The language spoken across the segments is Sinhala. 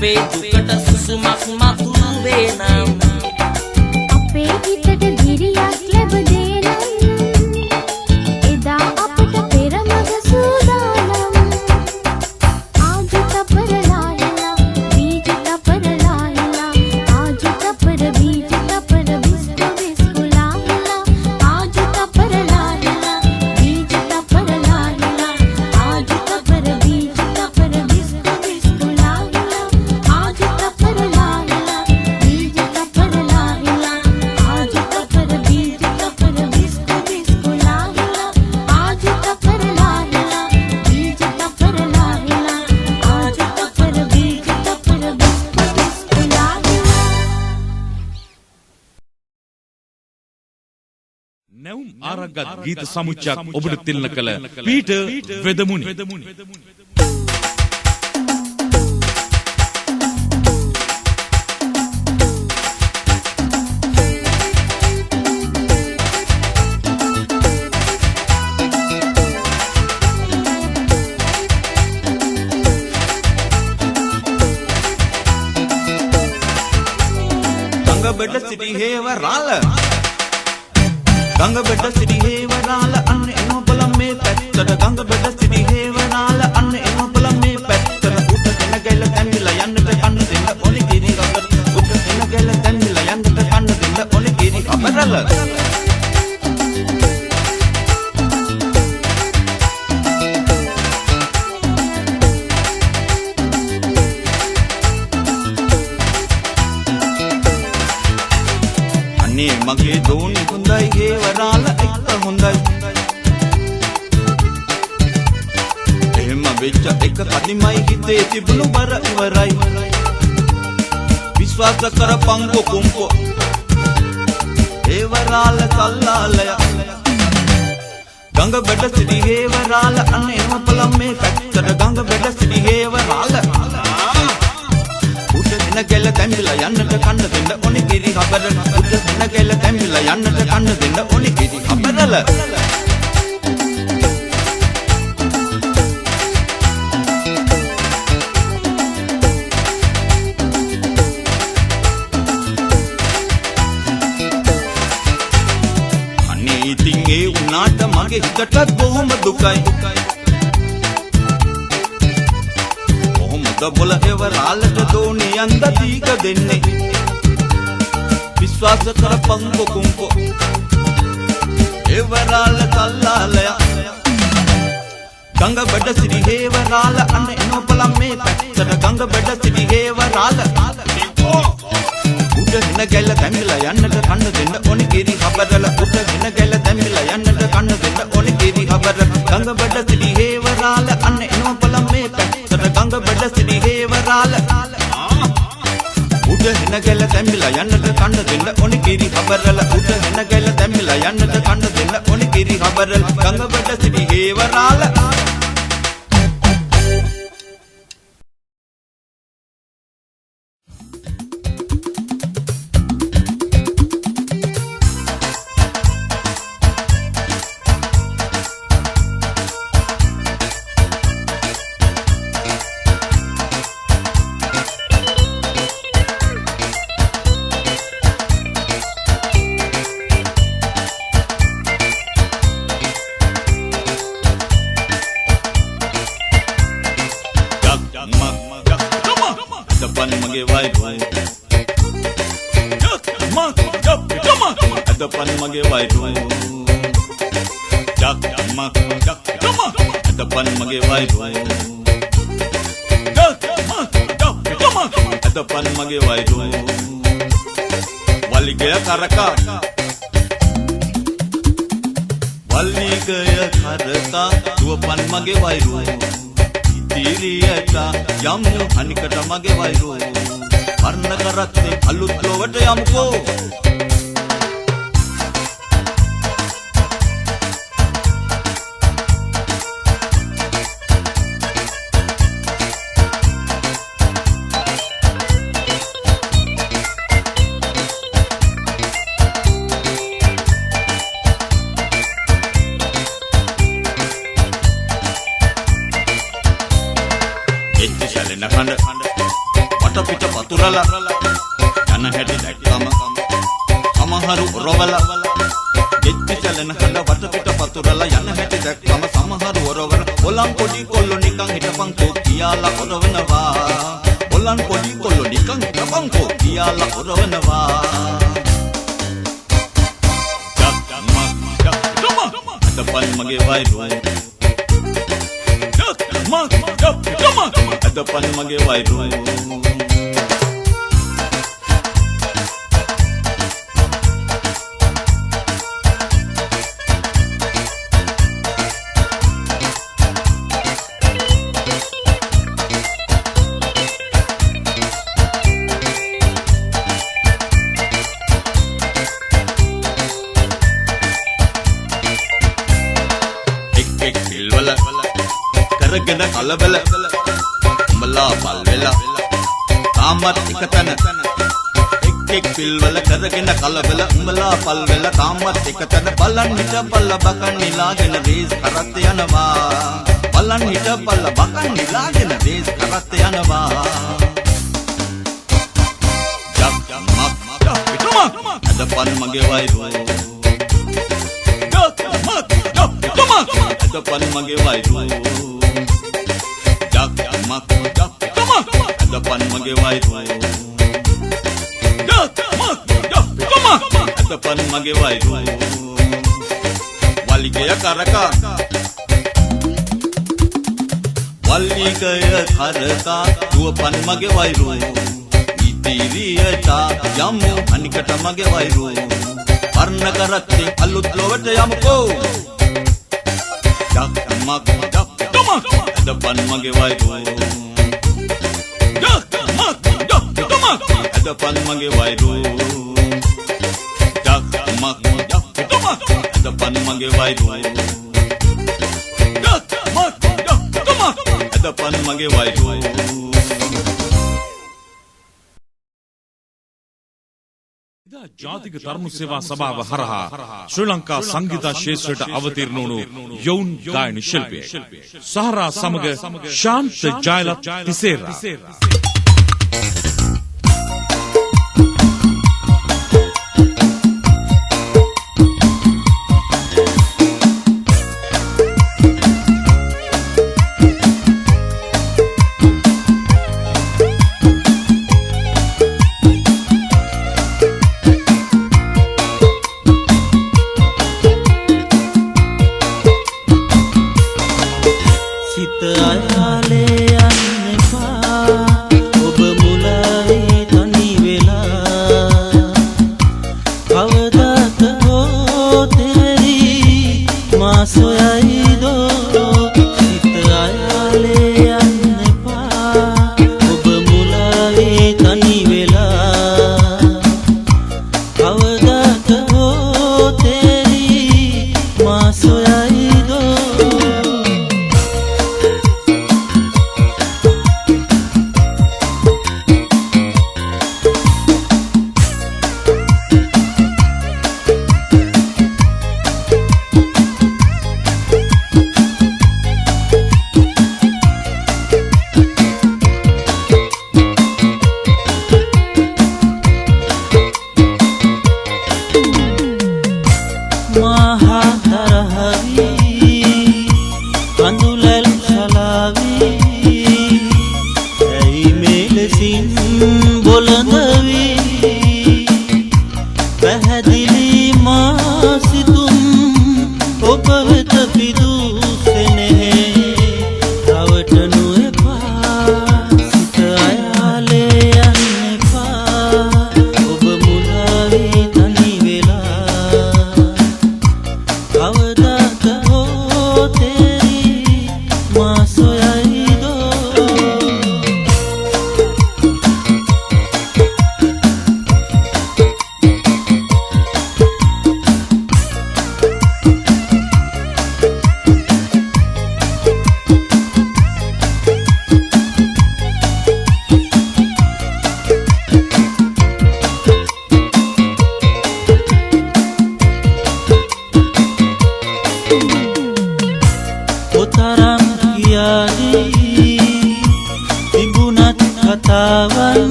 අපේ දුකට සුසුමක් මතු වේනම් අපේ හිතට ගිරියක් ලැබ දෙනම් එදා අපට පෙරමග සූදානම් ආජ තපර ලාහිලා බීජ තපර ලාහිලා ආජ තපර බීජ තපර විස්කු විස්කු ලාහිලා ආජ තපර ලාහිලා බීජ තපර ලාහිලා ආජ තපර බීජ තපර විස්කු විස්කු ලාහිලා ආජ තපර ලාහිලා බීජ තපර ලාහිලා ආජ තපර බීජ තපර විස්කු විස්කු ලාහිලා ආජ තපර ලාහිලා බීජ තපර ලාහිලා ආජ තපර බීජ තපර විස්කු විස්කු ලාහිලා. නැවුම් ආරක්ගත් ගීත සමුච්චයක් ඔබට තිලන කළ පීටර් වෙදමුනි. ගංගබඩ සිටි හේවරාල ගංගබඩ සිටි හේවරාල අන්න එනොබලම් මේ පැත්තට ගංගබඩ සිටි හේවරාල අන්න එනොබලම් මේ පැත්තට උඩගෙන ගැල තැන්විලා යන්නට කන්න දෙන්න ඔලි කිරි රබර උඩගෙන ගැල තැන්විලා යන්නට කන්න දෙන්න ඔලි කිරි රබරල අනේ මගේ දෝනි හොඳයි හේවරාල එක්ක හොඳයි එහෙම වෙච්ච එක කදිමයි හිතේ තිබුණු බර ඉවරයි විශ්වාස කරපංකෝ කුම්කෝ හේවරාල සල්ලාලය ගංගබඩ සිටි හේවරාල අනේ එනපලම් මේ පැත්තට ගංගබඩ සිටි හේවරාල උඩගෙන ගැල තැම්බිලා යන්නට කන්න දෙන්න ඔනි කිරි හබර උඩගෙන ගැල තැම්බිලා යන්නට කන්න දෙන්න ඔනි කිරි හබරල අනේ ඉතින් ඒ උනාට මගේ හිතට බොහොම දුකයි बोला हेवरालට දෝනියන්ද දීක දෙන්නේ විශ්වාස කර පංකෝ කුම්කෝ हेवराल තල්ලාලය ගංගබඩ සිටි हेवराल අන්න එනොබලම් මේ පැත්තට ගංගබඩ සිටි हेवराल උඩගෙන ගැල තැම්බිලා යන්නට කන්න දෙන්න ඔනි කිරි හබරල උඩගෙන ගැල තැම්බිලා යන්නට කන්න දෙන්න ඔනි කිරි හබරල ගංගබඩ සිටි हेवराल අන්න එනොබලම් මේ පැත්තට ගංගබඩ සිටි हेवराल උඩගෙන ගැල තැම්බිලා යන්නට කන්න දෙන්න ඔනි කිරි හබරල උඩගෙන ගැල තැම්බිලා යන්නට කන්න දෙන්න ඔනි කිරි හබරල ගංගබඩ සිටි हेवराल Depan mage wairu Depan mage wairu Depan mage wairu Depan mage wairu Waligaya karaka Waligaya karaka Depan mage wairu Tiriyata yamu hanikata mage wairu Varna karatte alut lowata yamuko වටපිට පතුරලා යන හැටි දැක්කම සමහරු ඔරවල ගෙච්චි චලන හඬ වටපිට පතුරලා යන හැටි දැක්කම සමහරු ඔරවල ඔලන් පොඩි කොල්ලෝ නිකන් හිටපන්කෝ කියාලා ඔරවනවා ඔලන් පොඩි කොල්ලෝ නිකන් හිටපන්කෝ කියාලා ඔරවනවා අදපන් මගේ වයිරෝ අදපන් මගේ වයිරෝ කරගෙන කලබල උඹලා පල් වෙලා තාමත් එකතන එක් පිල්වල කරගෙන කලබල උඹලා පල් වෙලා තාමත් එකතන බලන් හිටපල්ල බකන් නිලාගෙන රේස් කරත් යනවා බලන් හිටපල්ල බකන් නිලාගෙන රේස් කරත් යනවා ජක් මක් පිටුම අදපන් මගේ වයිරෝ ජක් මක් පිටුම අදපන් මගේ වයිරෝ අදපන් මගේ වයිරෝ අදපන් මගේ වයිරෝ වලිගය කරකා දුවපන් මගේ වයිරෝ ඉතිරියට යමු අනිකට මගේ වයිරෝ වර්ණ කරත්තේ අලුත් ලොවට යමුකෝ ජක්මක් අදපන් මගේ වයිරෝ අදපන් මගේ වයිරෝ ජක්මක් අදපන් මගේ වයිරෝ අදපන් මගේ වයිරෝ ජාතික තරුණ සේවා සභාව හරහා ශ්‍රී ලංකා සංගීත ක්ෂේත්‍රයට අවතීර්ණ වුණු යොවුන් ගායන ශිල්පියෙක් සහරා සමග ශාන්ත ජයලත් තිසේරා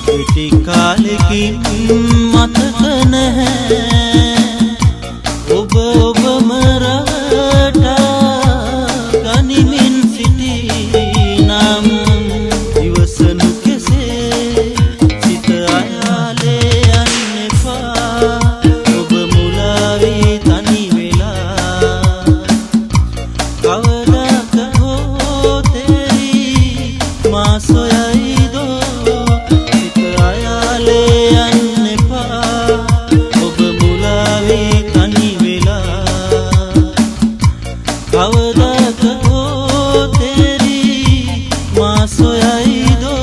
කෙටි කාලෙකින් මතක නැහැ ඔබ ඔබම රටා ගනිමින් සිටි නම් ඉවසනු කෙසේ සිත අයාලේ යන්න එපා ඔබ මුලාවී තනි වෙලා කවදාක හෝ තෙරි මා සොයයිදෝ සිත අයාලේ යන්න එපා ඔබ මුලාවී තනි වෙලා කවදාක හෝ තෙරි මා සොයයිදෝ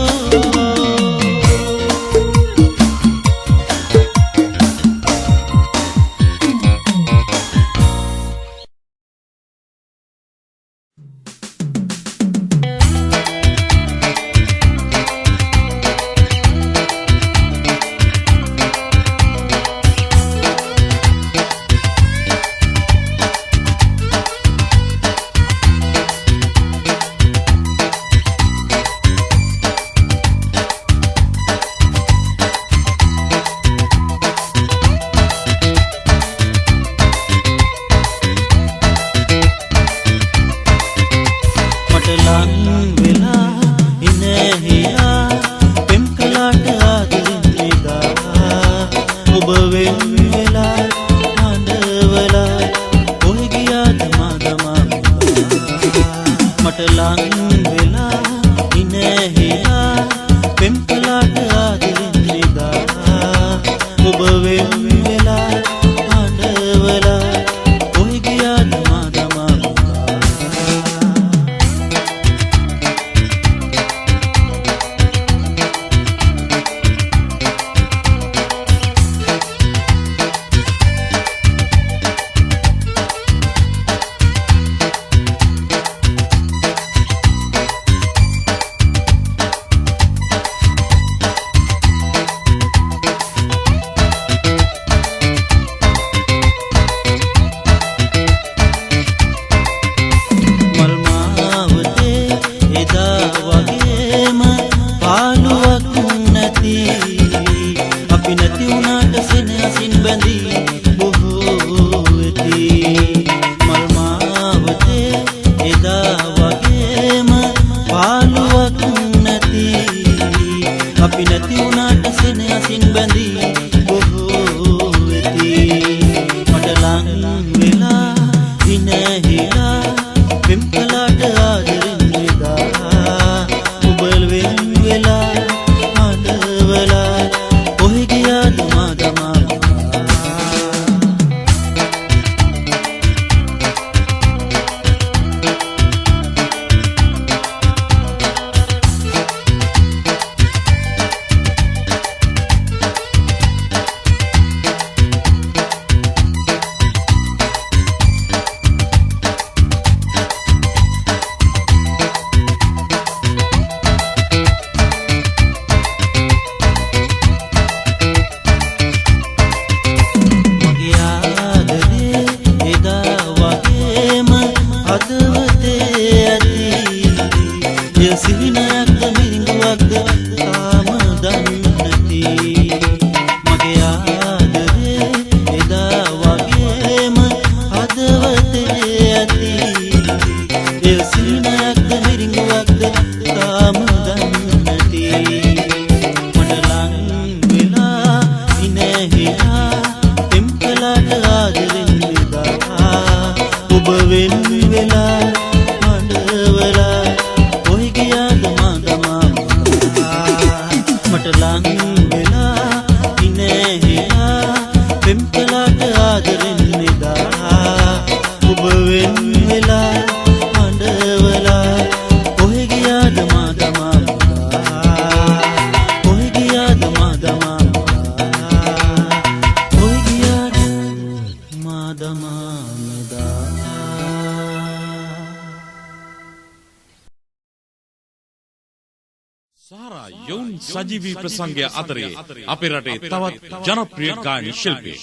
සාරා යොවුන් සජීවී ප්‍රසංගය අතරේ අපේ රටේ තවත් ජනප්‍රිය ගායන ශිල්පී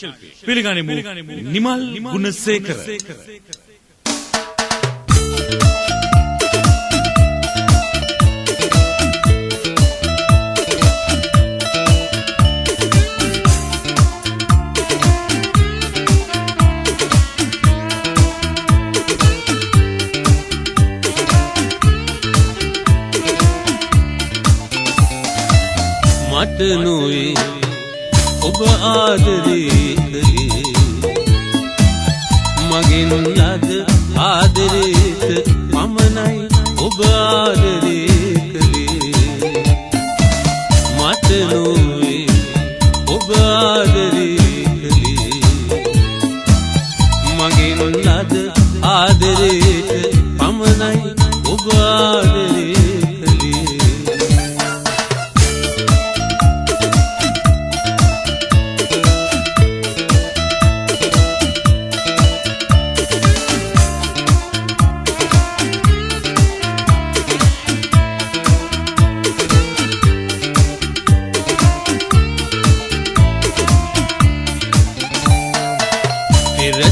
පිළිගනිමු නිමල් ගුණසේකර. මට නොවේ ඔබ ආදරේ කළේ මගෙන් ලද ආදරේට පමණයි ඔබ ආදරේ කළේ මට නොවේ ඔබ ආදරේ කළේ මගෙන් ලද ආදරේට පමණයි ඔබ ආදරේ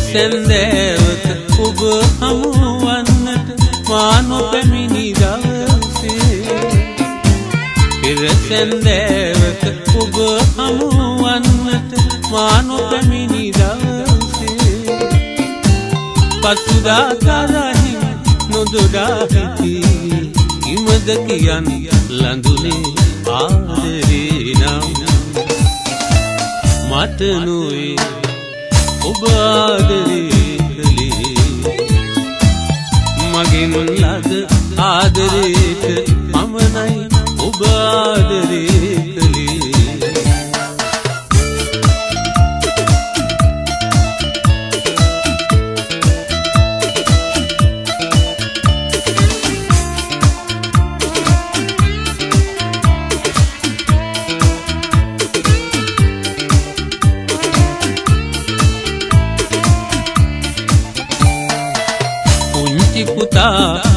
සැන්දෑවක ඔබ හමුවන්නට මා නොපැමිණි දවසේ පෙර සැන්දෑවක ඔබ හමුවන්නට මා නොපැමිණි දවසේ පසුදා තරහින් නොදොඩා හිටී ඉමද කියන් ලඳුනේ ආදරේ නම් මට නොවේ ඔබ ආදරේ කළේ මගෙන් ලද ආදරේට පමණයි ඔබ ආදරේ කළේ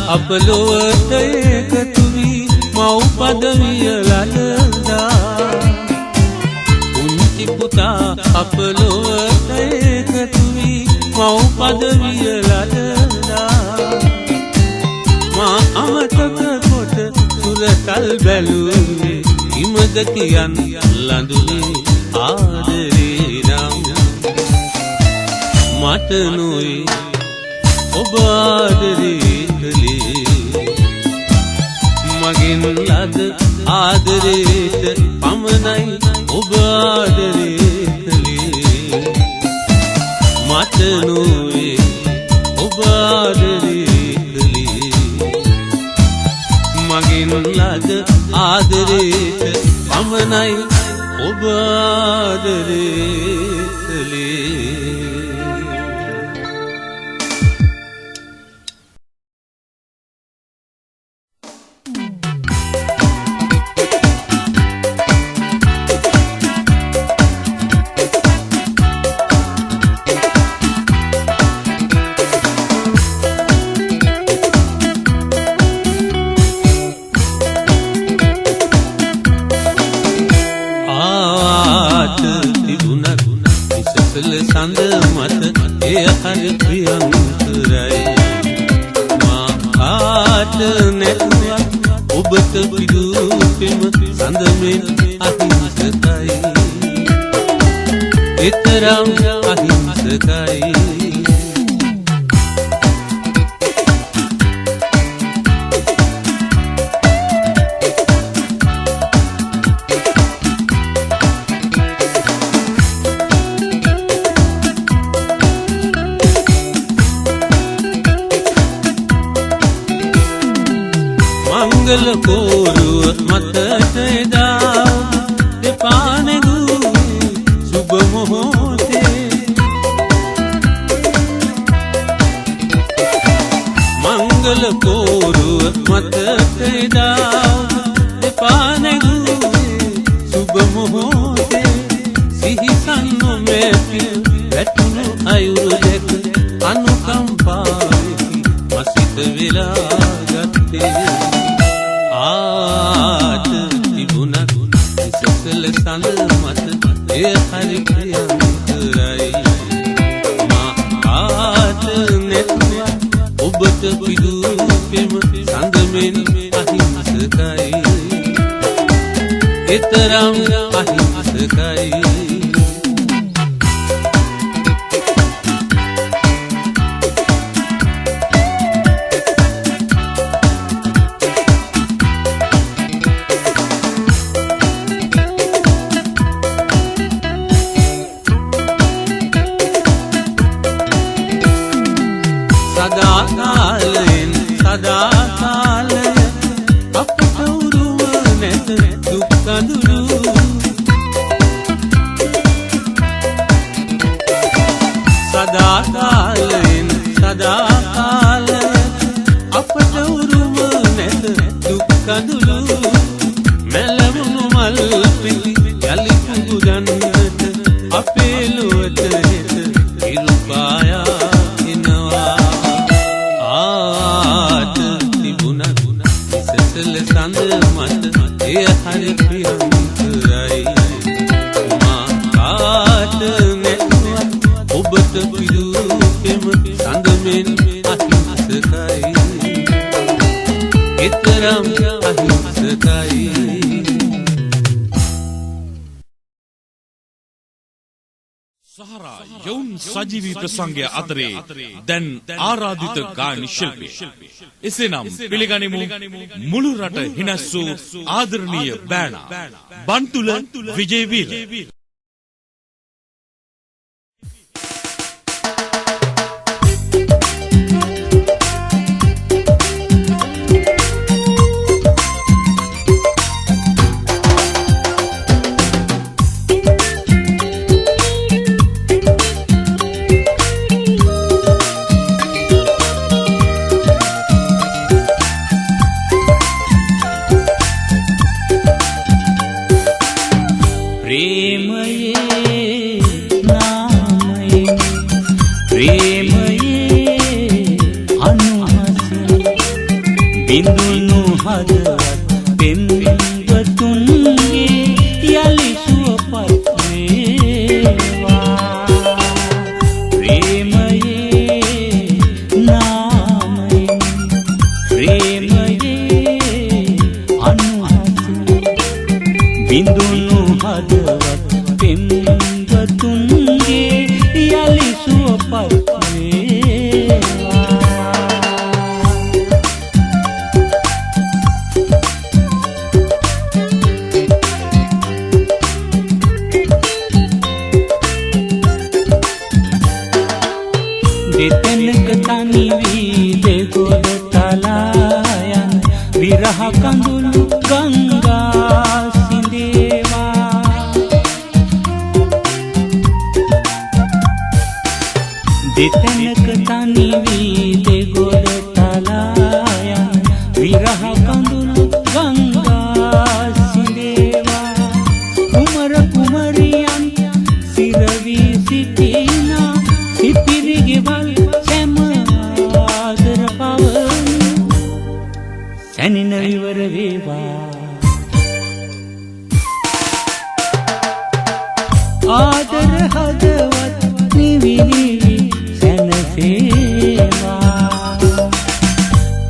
අප ලොවට එකතු වී මව් පදවිය ලලදා පුංචි පුතා අප ලොවට එකතු වී මව් පදවිය ලලදා මා අමතක කොට සුරතල් බැලුවේ ඉමද කියන් ලඳුනේ ආදරේ නම් මට නොවේ ඔබ ආදරේ කළේ මගෙන් ලද ආදරේට පමණයි ඔබ ආදරේ කළේ මට නොවේ ඔබ ආදරේ කළේ මගෙන් ලද ආදරේට පමණයි ඔබ ආදරේ කළේ සඳ මත එය හරි ප්‍රියංකරයි මා ආට නැතුවත් ඔබට පිදුපෙම සඳ මෙන් අහිංසකයි එතරම් අහිංසකයි මංගල කෝරුව මතට එදා දෙපා නැගුවේ සුබ මොහොතේ මංගල කෝරුව මතට එදා දෙපා නැගුවේ සුබ මොහොතේ සිහිසන් නොමැති වැටුණු අයුරු දැක අනුකම්පාවෙහි මසිත වෙලා ගත්තේ ආට තිබුණත් සසල සඳ මත එය හරි ප්‍රියංකරයි මා ආට නැතුවත් ඔබට පිදුපෙම සඳ මෙන් අහිංසකයි එතරම් අහිංසකයි කඳුළු සදාකාලයෙන් සදාකාලයට අපට උරුම නැත දුක් කඳුළු මැලවුණු මල් පිපි යලි පුගන්නට අපේ ලොවට හෙට ඉරුපායා එනවා ආට තිබුණත් සසල සඳ මත එය හරි ප්‍රියංකරයි මා කාට නැතුවත් ඔබට පිදුපෙම සඳමෙන් අහිංසකයි එතරම් අහිංසකයි සහරා යොවුන් සජීවී ප්‍රසංගය අතරේ දැන් ආරාධිත ගායන ශිල්පී එසේනම් පිළිගනිමු මුළු රට හිනස් වූ ආදරණීය බෑනා බන්තුල විජේවීර බිඳුණු හදවත් පෙම්වතුන්ගේ යලි සුවපත් වේවා ප්‍රේමයේ නාමයෙන් ප්‍රේමයේ අනුහස බිඳුණු හදවත් පෙම්වතුන්ගේ යලි සුවපත් දෙතැනක තනි වී දෙගොඩ තලායන් විරහ කඳුළු ගංගා සිඳේවා දෙතැනක තනි වී දෙගොඩ තලායන් විරහ කඳුළු ගංගා සිඳේවා කුමර කුමරියන් සිරවී සිටිනා ඉතිරි ගෙවල් සැම ආදර පවන සැනින විවර වේවා ආදර හදවත් නිවිලි සැනසේවා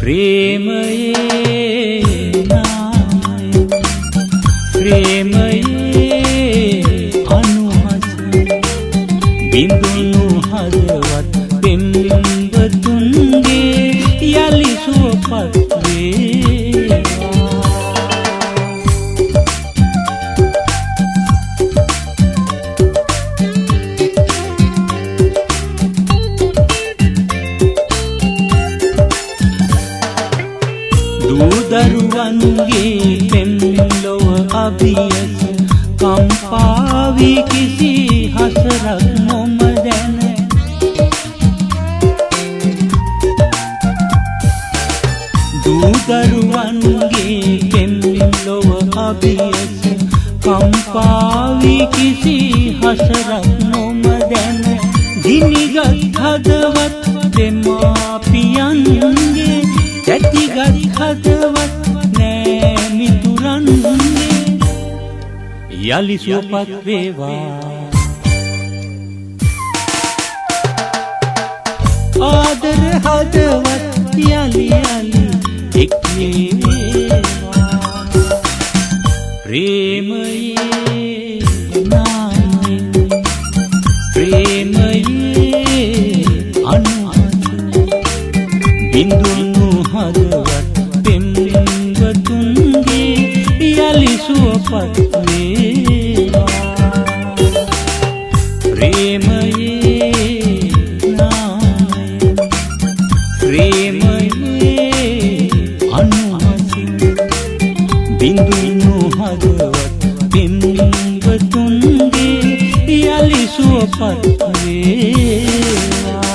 ප්‍රේමයේ නාමයෙන් ප්‍රේමයේ අනුහස බිඳුණු හදවත් පෙම්වතුන්ගේ යලි සුවපත් වේවා දූ දරුවන්ගේ පෙම්ලොව අභියස කම්පාවි කිසි හසරක් නොම දැන දූ දරුවන්ගේ පෙම්ලොව අභියස කම්පාවි කිසි හසරක් නොම දැන ගිනිගත් හදවත් දෙමාපියන්ගේ ඇතිගත් හදවත් නෑ මිතුරන්ගේ යලි සුවපත් වේවා ආදර හදවත් යලි යලි එක් වේවා ප්‍රේමයේ නාමයෙන් ප්‍රේමයේ අනුහස බිඳුණු හදවත් පෙම්වතුන්ගේ යලි සුවපත් වේවා ප්‍රේමයේ නාමයෙන් ප්‍රේමයේ අනුහස බිඳුණු හදවත් සුවපත් වේවා.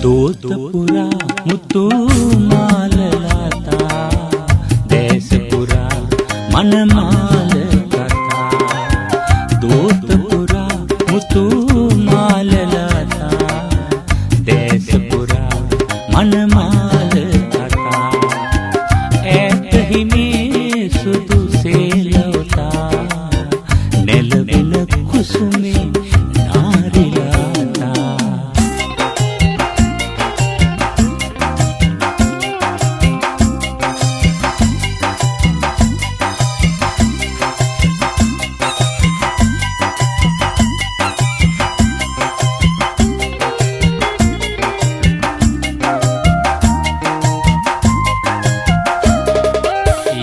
දෝතපුරා මුතු මාලලතා දේශපුරා මනමාල කතා. දෝතපුරා මුතු මාලලතා දේශපුරා මනමාල කතා. ඈත හිමේ සුදු සේලවතා නෙළවෙන කුසුමේ නාරිලාතා.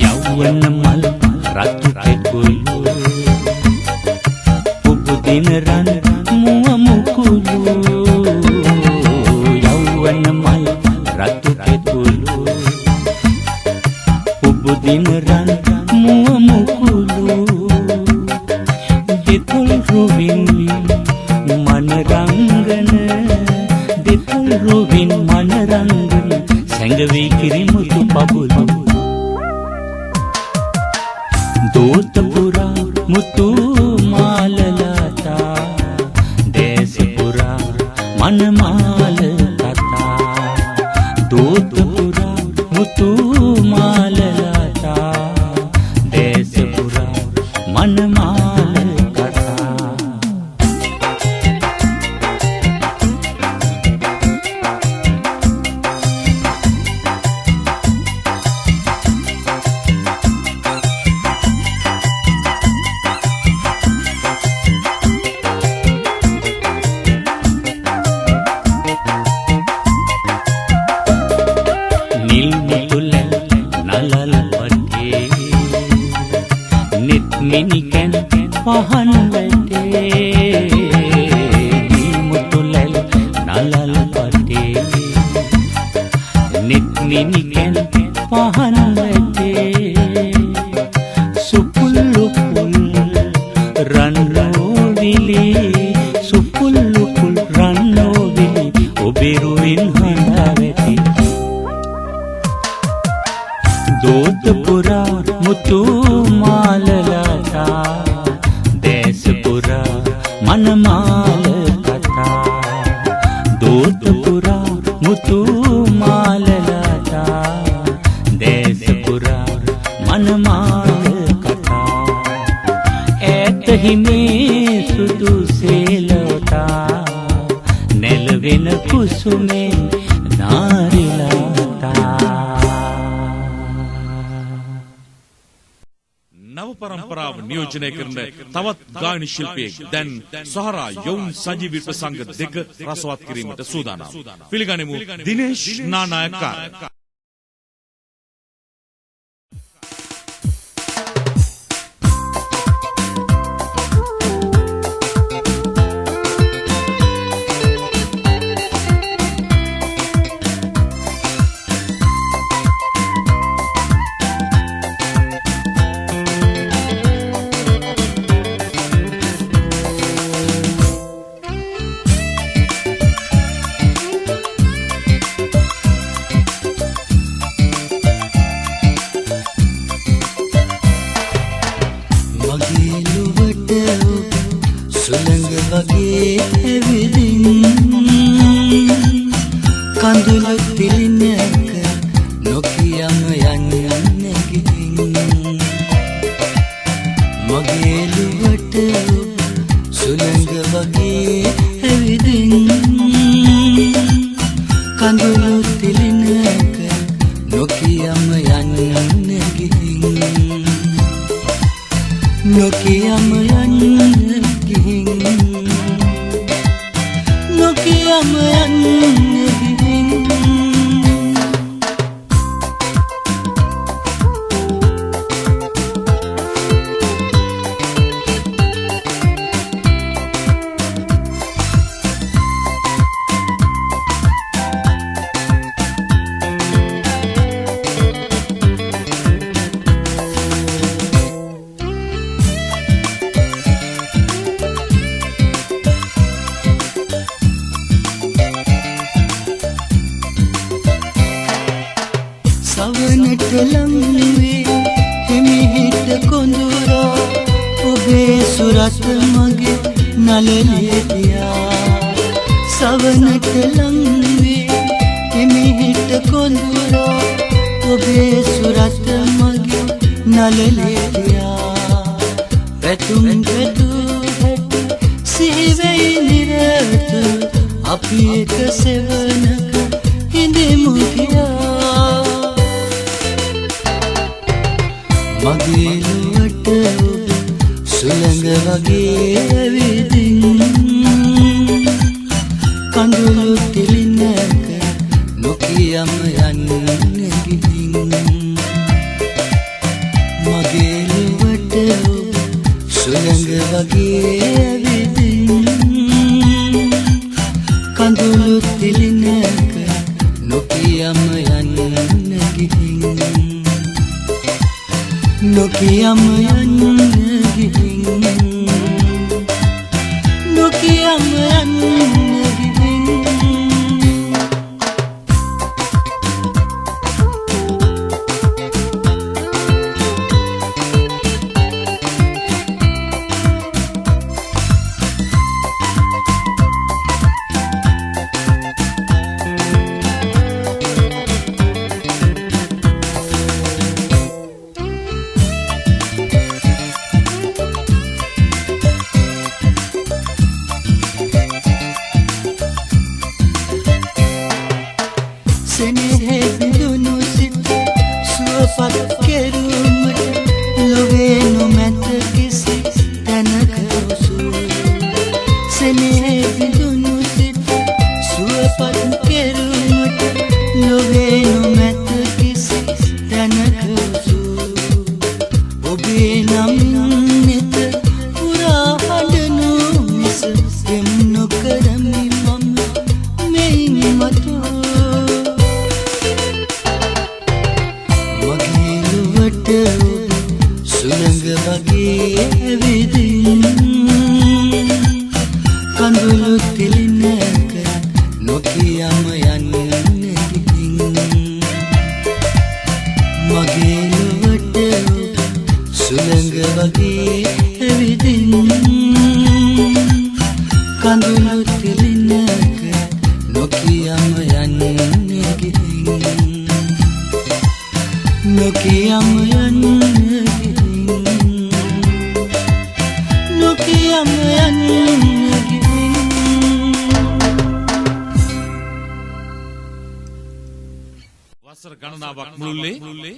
යෞවන මල් රතු කෙකුළු උපදින රන් මුව මුකුළු. යෞවන මල් රතු කෙකුළු උපදින රන් මුව මුකුළු. දෙතුල් රුවින් මනරංගන දෙතුල් රුවින් මනරංගන සැඟවී කිරිමුතු පබුලු. දෝතපුරා මුතු මාලලතා දේශපුරා මනමාල කතා. දෝතපුරා මුතු මාලලතා දේශපුරා මනමාල කතා. නිල් මුතුල නලල් වටේ නිත් මිනිකන් පහන් වැටේ. නිල් මුතුල නලල් වටේ නිත් මිනිකන් පහන් වැටේ. සුපුල්ලුපුල් රන්නෝවිලි සුපුල්ලුපුල් රන්නෝවිලි ඔබෙරුවින් හඬා වැටි. දෝතපුරා මුතු මාලලතා දේශපුරා මනමාල කතා. දෝතපුරා මුතු මාලලතා දේශපුරා මනමාල කතා. ඈත හිමේ සුදු සේලවතා නෙළවෙන කුසුමේ නාරිලාතා. නව පරම්පරාව නියෝජනය කරන තවත් ගායන ශිල්පියෙක් දැන් සහරා යොවුන් සජීවී ප්‍රසංග දෙක රසවත් කිරීමට සූදානම්. පිළිගනිමු දිනේෂ් නානායක්කාර. සුළඟ වගේ ඇවිදින් කඳුල පිළිනක නොකියම යන්න ගිහින්. මගේ ලුවට සුළඟ වගේ ඇවිදින් කඳුල පිළිනක නොකියම යන්න ගිහින්. නොකියම යන්න ගිහින් නොකියම යන්න ගිහින්. සුරත් මගේ නලලේ තියා සවනට ලංවේ හිමිහිට කොඳුරා ඔබේ සුරත් මගේ නලලේ තියා පැතුම් පැතු හැටි සිහිවෙයි නිරත අපි එක සෙවනක හිඳෙමු කියා මගේ ලොවට සුළඟ වගේ ඇවිදින් කඳුළු තිලිනක නොකියම යන්න ගිහින් මගේ ලොවට සුළඟ වගේ ඇවිදින් කඳුළු තිලිනක නොකියම යන්න ගිහින් නොකියම යන්න ගිහින් නොකියම යන්න ගිහින්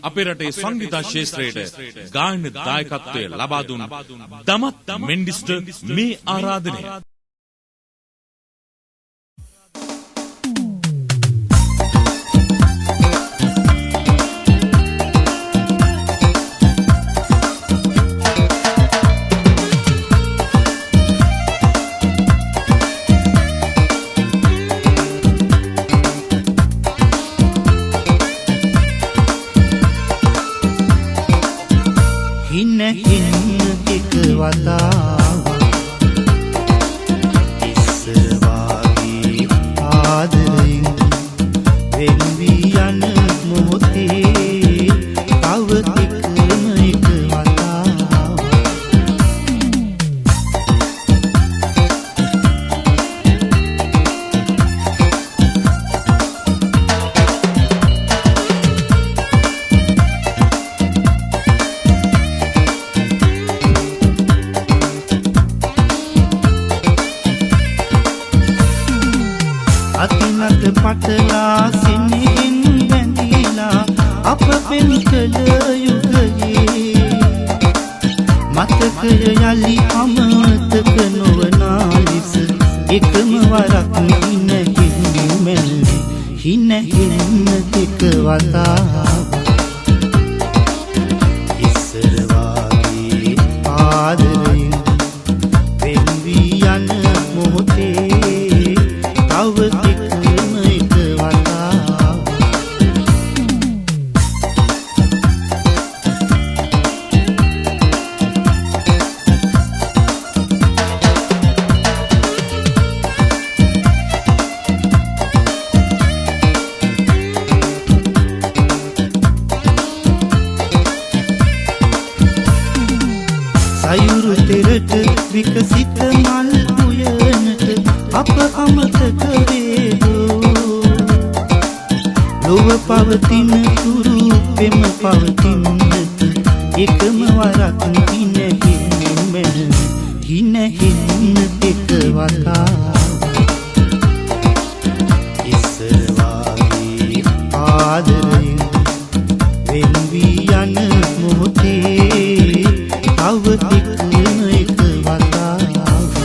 අපේ රටේ සංගීත ශාස්ත්‍රයට ගායන දායකත්වය ලබා දුන් දමත් මෙන්ඩිස්ට මේ ආරාධනය අප අමතක වේදෝ ලොව පවතින තුරු පෙම පවතින්නට එකම වරක් හිනහින්න එක වතාවක් ඉස්සරවාගේ ආදරයෙන් වෙන් වී යන මොහොතේ තව තිකන එක වතාවක්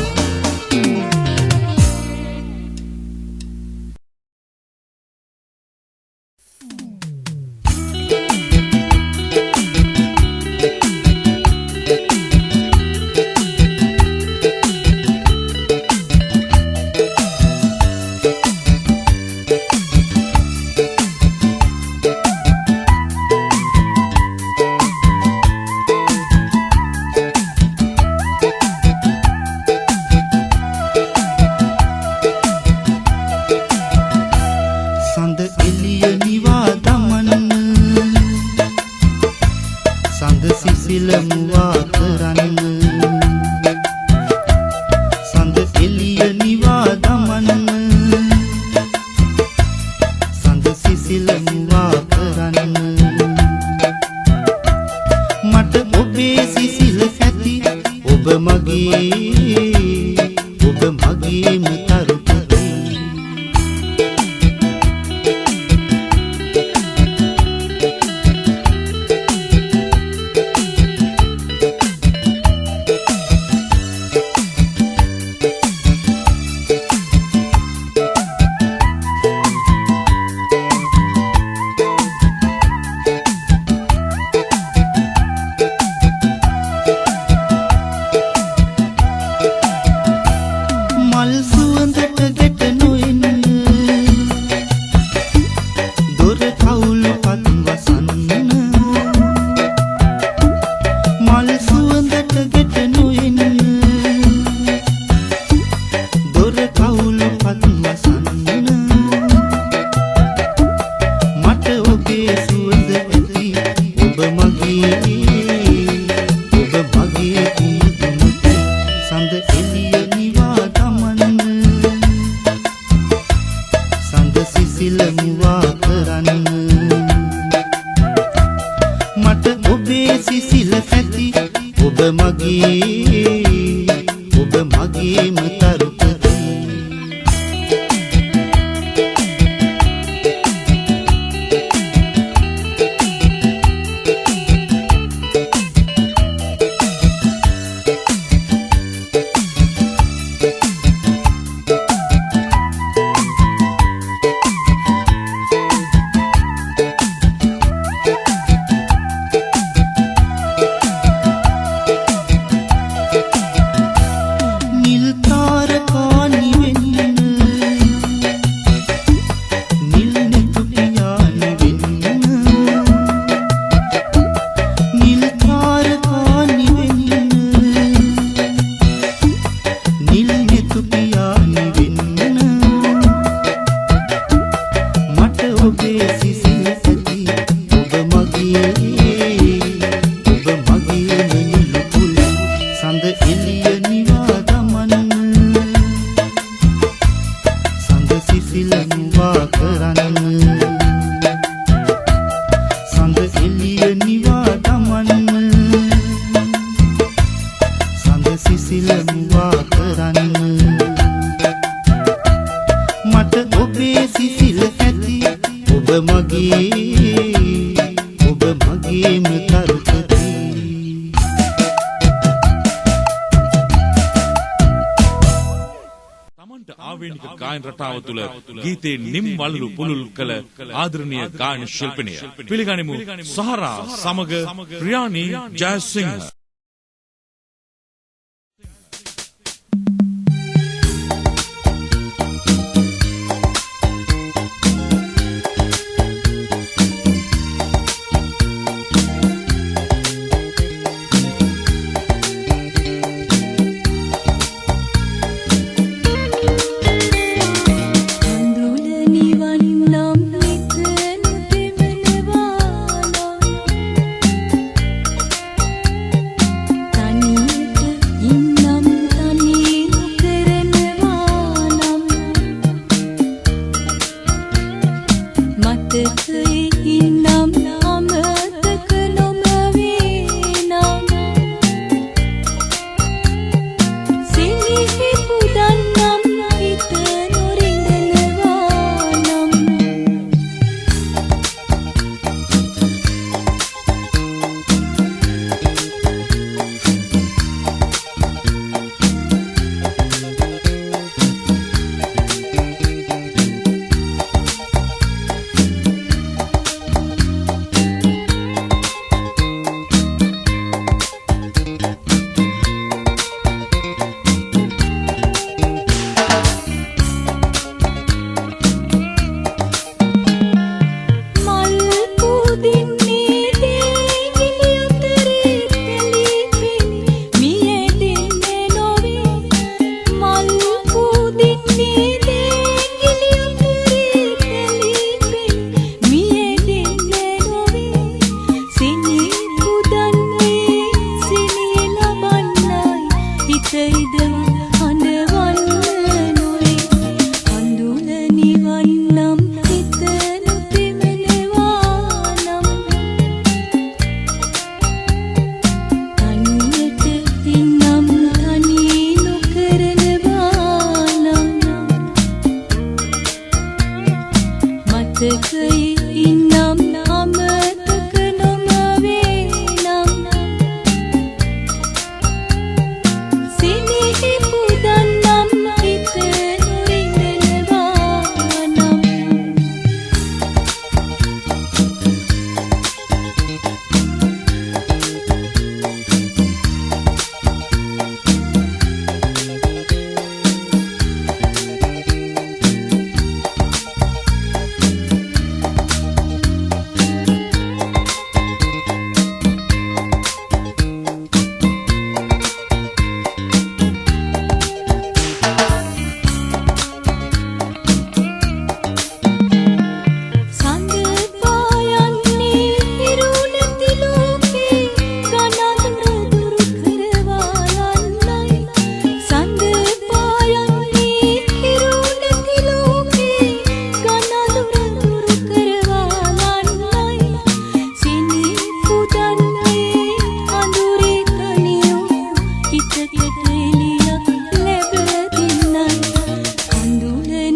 ගීතේ නිම් වලලු පුලුල් කළ ආදරණීය ගායන ශිල්පිනිය පිළිගනිමු සහරා සමග ප්‍රියානි ජයසිංහ නිවන් නම්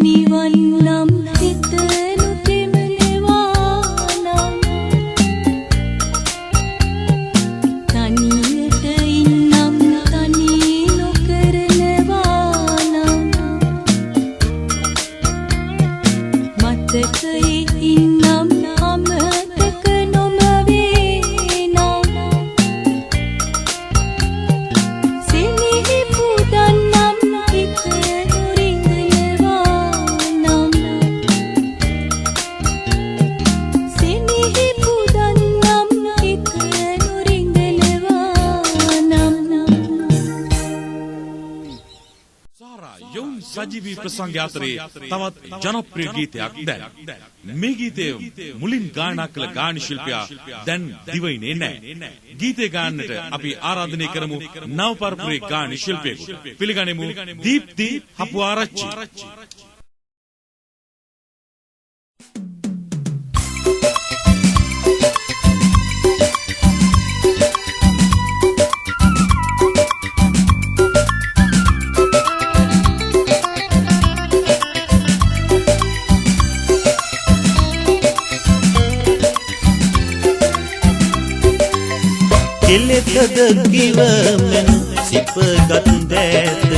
නිවන් නම් හිත නොතෙමනවා නම් තනියට ඉන්නම් තනි නොකරනවා නම් මතකයේ ඉන්නම් අමතක නොමවේ නම් සෙනෙහි පුදන්නම් හිත නොරිංගනවා නම් සෙනෙහි පුදන්නම් හිත නොරිංගනවා නම් සාරා යොවුන් සජීවී ප්‍රසංග අතරේ තවත් ජනප්‍රිය ගීතයක් දැන්. මේ ගීතය මුලින් ගායනා කළ ගායන ශිල්පියා දැන් දිවයිනේ නැහැ. ගීතය ගායන්නට අපි ආරාධනය කරමු නව පරපුරේ ගායන ශිල්පියෙකුට. පිළිගනිමු දීප්ති හපුආරච්චි. කෙලෙතද කිවමෙන් සිපගත් දැතට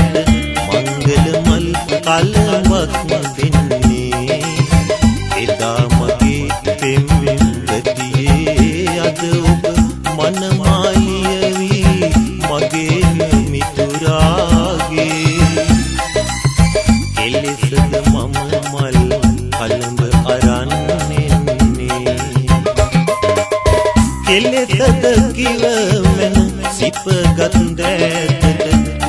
මංගල මල් කලවක් දෙන්නේ එදා මගේ පෙම්වෙන් ගතියේ අද ඔබ මනමාලිය වී මගේ මිතුරාගේ කෙලෙසද මම මල් කලඹ අරන් එන්නේ කෙලෙතද කිවමෙන් සිපගත් දැතට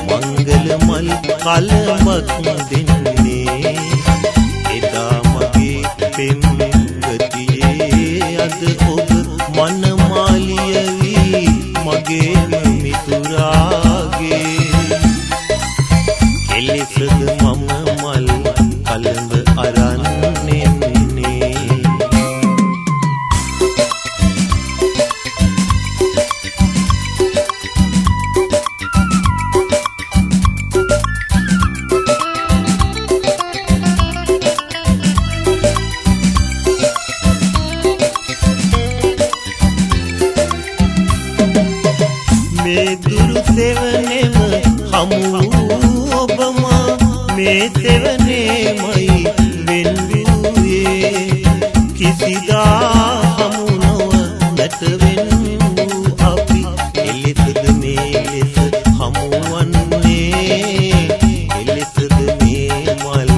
මංගල මල් කලවක් දෙන්නේ එදා මගේ පෙම්වෙන් ගතියේ අද ඔබ මනමාලිය වී මගේ මිතුරාගේ කෙලෙසද මම මල් කලඹ අරන් එන්නේ මේ දුරු සෙවණෙම හමු ඔබමා මේ සෙවණේමයි වෙන් වූයේ කිසිදා හමු නොව නැත වෙන් වූ අපි එලෙසද මේ ලෙස හමුවන්නේ එලෙසද මේ මල්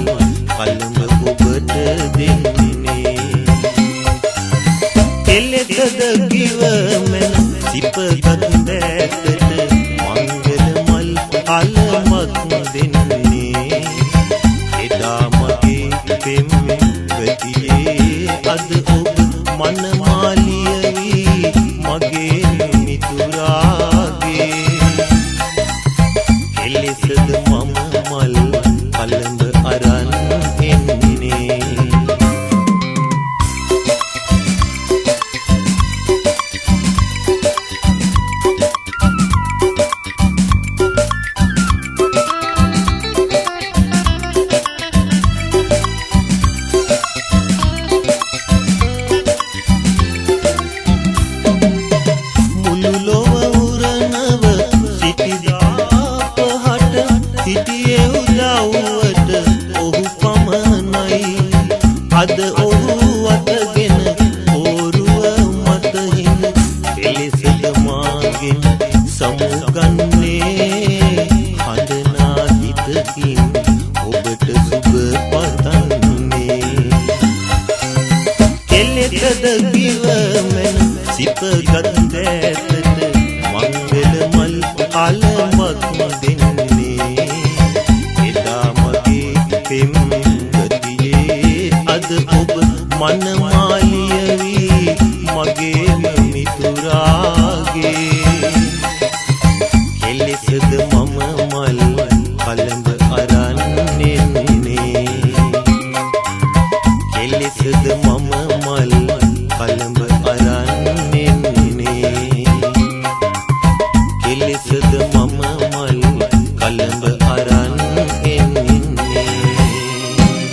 කලඹ ඔබට දෙන්නේ එලෙසද කිවමෙන් සිපගත් දැතට මංගල මල් කලමක් දෙන්නේ එදා මගේ පෙම්වෙන් ගතියේ අද ඔබ මනමාලිය වී මගේ මිතුරාගේ එලෙසද මම මල් කලඹ අරන් එන්නේ මුළු ලොව උරනව සිටිදා පහට සිටියේ උදව්වට ඔහු පමණයි අද ඔහු අතගෙන ඕරුව මතහින එලෙසද මාගෙන් සමුගන්නේ හඳනා හිතකින් ඔබට සුබ පතන්නේ කෙලෙතද කිවමෙන් සිපගත් දැතට මංගල මල් කලමක් දෙන්නේ එදා මගේ පෙම්වෙන් ගතියේ අද ඔබ මනමා